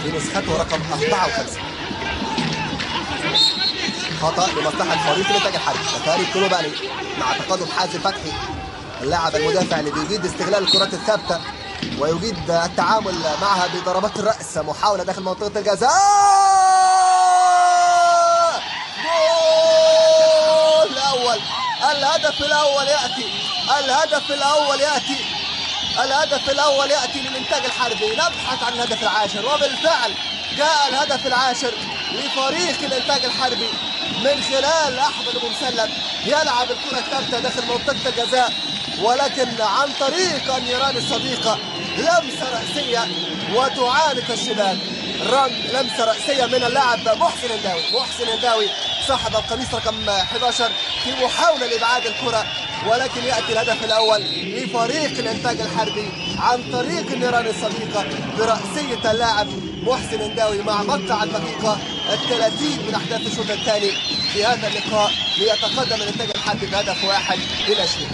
في نسخته رقم 54. خطأ لمصلحة فريق الإنتاج الحربي. تفاري كلوبالي مع تقدم حازم فتحي اللاعب المدافع اللي بيجيد استغلال الكرات الثابتة ويجيد التعامل معها بضربات الرأس. محاولة داخل منطقة الجزاء، جول الأول. الهدف الأول يأتي، الهدف الأول يأتي، الهدف الأول يأتي للإنتاج الحربي. نبحث عن الهدف العاشر، وبالفعل جاء الهدف العاشر لفريق الإنتاج الحربي من خلال أحمد أبو مسلم يلعب الكرة الثابتة داخل منطقة الجزاء، ولكن عن طريق النيران الصديقة لمسة رأسية وتعانق الشباك. لمسة رأسية من اللاعب محسن هنداوي. محسن هنداوي صاحب القميص رقم 11 في محاولة لإبعاد الكرة، ولكن يأتي الهدف الأول لفريق الإنتاج الحربي عن طريق النيران الصديقة برأسية اللاعب محسن هنداوي مع مقطع الدقيقة 30 من أحداث الشوط الثاني في هذا اللقاء، ليتقدم الإنتاج الحربي بهدف 1-0.